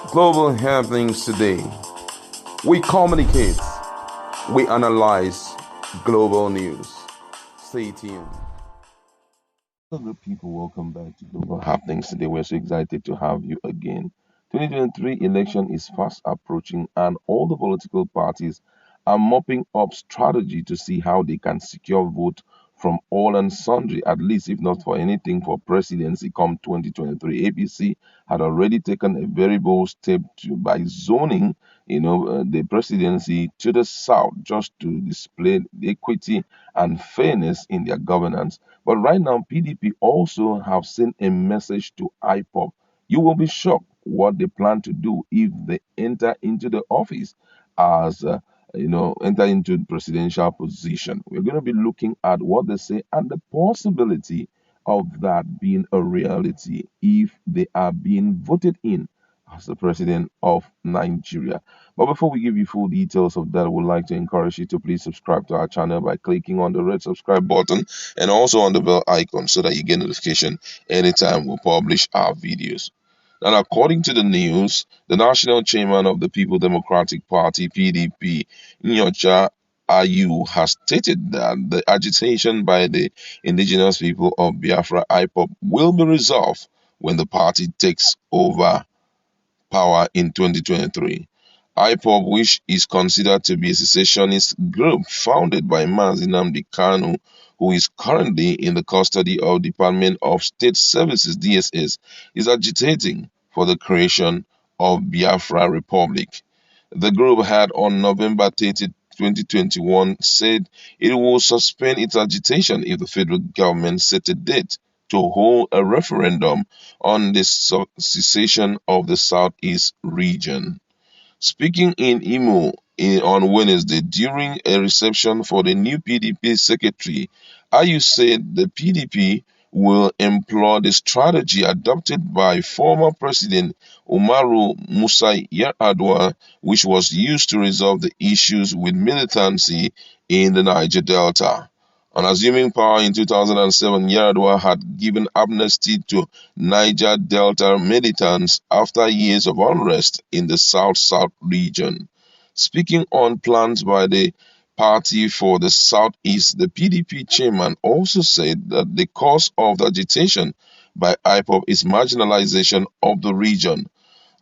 Global happenings today. We communicate, we analyze global news. Stay tuned. Hello, people. Welcome back to Global Happenings today. We're so excited to have you again. 2023 election is fast approaching, and all the political parties are mopping up strategy to see how they can secure vote from all and sundry, at least if not for anything for presidency come 2023. APC had already taken a very bold step by zoning, the presidency to the south just to display the equity and fairness in their governance. But right now, PDP also have sent a message to Ipob. You will be shocked what they plan to do if they enter into the office as enter into the presidential position. We're going to be looking at what they say and the possibility of that being a reality if they are being voted in as the president of Nigeria. But before we give you full details of that, I would like to encourage you to please subscribe to our channel by clicking on the red subscribe button and also on the bell icon so that you get notification anytime we publish our videos. And according to the news, the national chairman of the People Democratic Party, PDP, Nyocha Ayu, has stated that the agitation by the indigenous people of Biafra, Ipob, will be resolved when the party takes over power in 2023. Ipob, which is considered to be a secessionist group founded by Mazi Nnamdi Kanu, who is currently in the custody of Department of State Services (DSS), is agitating for the creation of Biafra Republic. The group had on November 30, 2021 said it will suspend its agitation if the federal government set a date to hold a referendum on the secession of the Southeast region. Speaking in Imo on Wednesday during a reception for the new PDP secretary, Ayu said the PDP will employ the strategy adopted by former President Umaru Musa Yar'Adua, which was used to resolve the issues with militancy in the Niger Delta. On assuming power in 2007, Yar'Adua had given amnesty to Niger Delta militants after years of unrest in the South-South region. Speaking on plans by the party for the Southeast, the PDP chairman also said that the cause of the agitation by IPOB is marginalization of the region.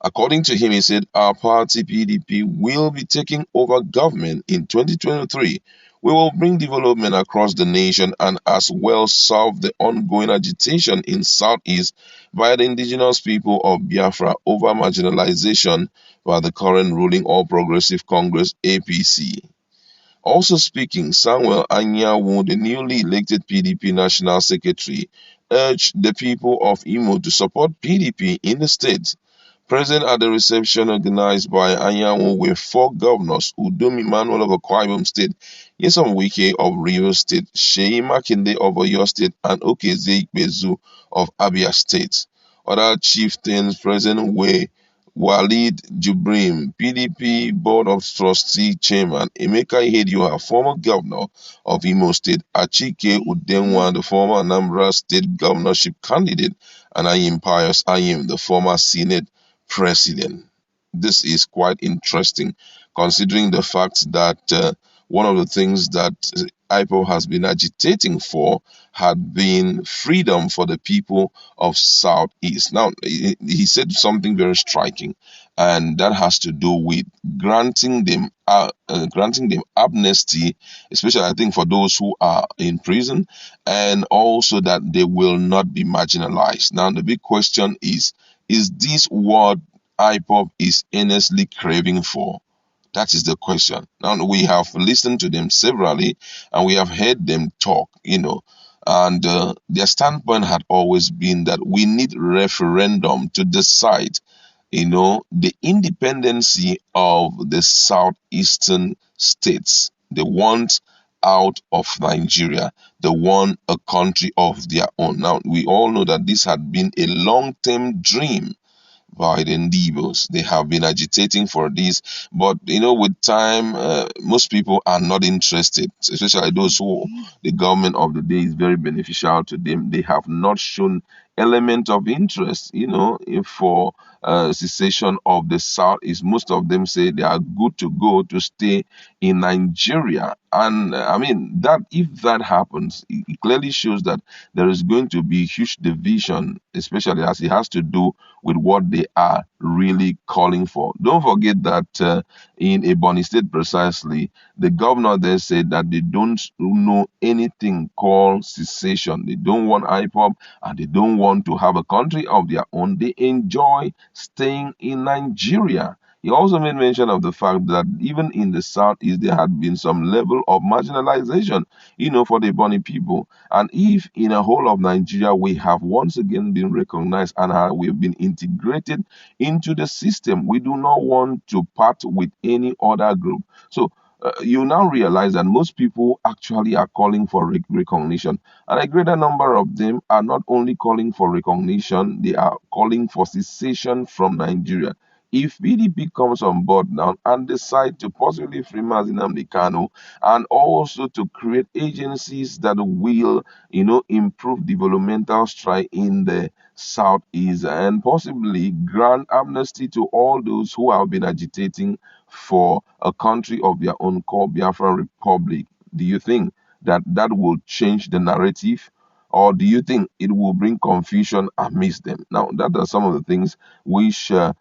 According to him, he said, our party PDP will be taking over government in 2023. We will bring development across the nation and as well solve the ongoing agitation in Southeast by the indigenous people of Biafra over marginalization by the current ruling All Progressive Congress APC. Also speaking, Samuel Anyanwu, the newly elected PDP National Secretary, urged the people of Imo to support PDP in the state. Present at the reception organized by Anyanwu were four governors: Udom Emmanuel of Akwa Ibom State, Nyesom Wike of Rivers State, Sheyi Makinde of Oyo State, and Okezie Ikpezu of Abia State. Other chieftains present were Walid Jibrim, PDP Board of Trustee Chairman, Emeka Ihedioha, former governor of Imo State, Achike Udenwa, the former Anambra State governorship candidate, and Ayim Pius Ayim, the former Senate president. This is quite interesting considering the fact that one of the things that IPO has been agitating for had been freedom for the people of Southeast. Now, he said something very striking, and that has to do with granting them amnesty, especially I think for those who are in prison, and also that they will not be marginalized. Now, the big question is this what IPOP is earnestly craving for? That is the question. Now, we have listened to them severally and we have heard them talk, and their standpoint had always been that we need referendum to decide, the independency of the southeastern states. They want out of Nigeria. They want a country of their own. Now, we all know that this had been a long-term dream by the Igbos. They have been agitating for this, but with time, most people are not interested, especially those who the government of the day is very beneficial to them. They have not shown element of interest, for cessation of the South is most of them say they are good to go to stay in Nigeria. And I mean, that if that happens, it clearly shows that there is going to be huge division, especially as it has to do with what they are really calling for. Don't forget that in Ebonyi State precisely, the governor there said that they don't know anything called secession. They don't want Ipob and they don't want to have a country of their own. They enjoy staying in Nigeria. He also made mention of the fact that even in the southeast there had been some level of marginalization, for the Bonny people. And if in a whole of Nigeria we have once again been recognized and we have been integrated into the system, we do not want to part with any other group. So you now realize that most people actually are calling for recognition, and a greater number of them are not only calling for recognition, they are calling for cessation from Nigeria. If PDP comes on board now and decide to possibly free Mazi Nnamdi Kanu and also to create agencies that will, improve developmental stride in the southeast and possibly grant amnesty to all those who have been agitating for a country of their own called Biafra Republic, do you think that will change the narrative? Or do you think it will bring confusion amidst them? Now, that are some of the things which there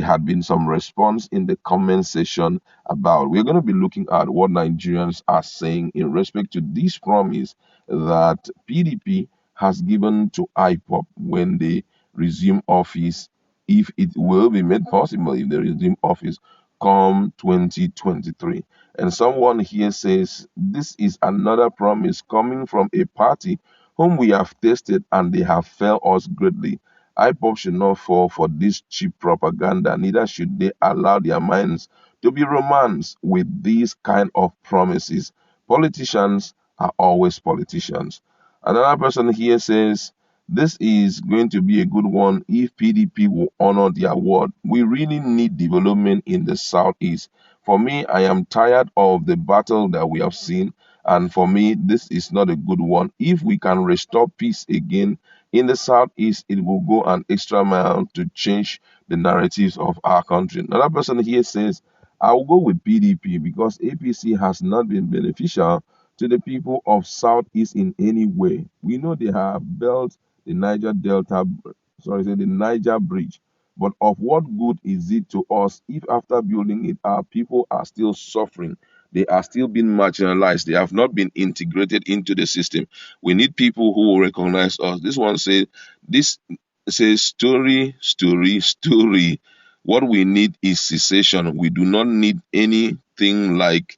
had been some response in the comment section about. We're going to be looking at what Nigerians are saying in respect to this promise that PDP has given to IPOP when they resume office, if it will be made possible if they resume office come 2023. And someone here says this is another promise coming from a party whom we have tested and they have failed us greatly. IPOP should not fall for this cheap propaganda, neither should they allow their minds to be romanced with these kind of promises. Politicians are always politicians. Another person here says this is going to be a good one if PDP will honor their word. We really need development in the southeast. For me, I am tired of the battle that we have seen, and for me, this is not a good one. If we can restore peace again in the southeast, it will go an extra mile to change the narratives of our country. Another person here says, I will go with PDP because APC has not been beneficial to the people of southeast in any way. We know they have built the the Niger Bridge. But of what good is it to us if after building it, our people are still suffering? They are still being marginalized. They have not been integrated into the system. We need people who will recognize us. This says story, story, story. What we need is cessation. We do not need anything like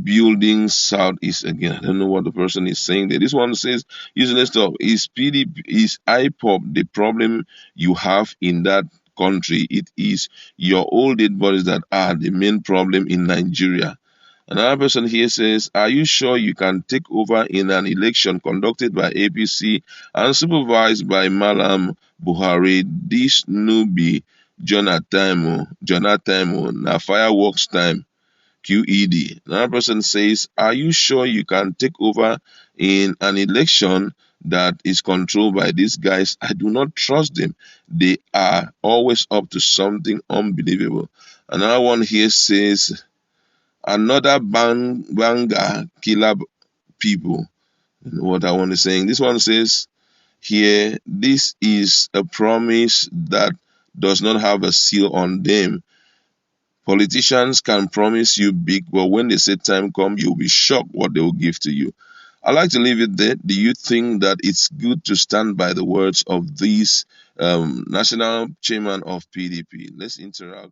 building southeast again. I don't know what the person is saying there. This one says useless stuff. Is PDP is IPOP the problem you have in that country? It is your old dead bodies that are the main problem in Nigeria. Another person here says, are you sure you can take over in an election conducted by APC and supervised by Malam Buhari? This no be Jonathan, na fireworks time. QED. Another person says, are you sure you can take over in an election that is controlled by these guys? I do not trust them. They are always up to something unbelievable. Another one here says, another banger killer people. You know what I want to say? This one says here, this is a promise that does not have a seal on them. Politicians can promise you big, but when they say time come, you'll be shocked what they will give to you. I like to leave it there. Do you think that it's good to stand by the words of this national chairman of PDP? Let's interact.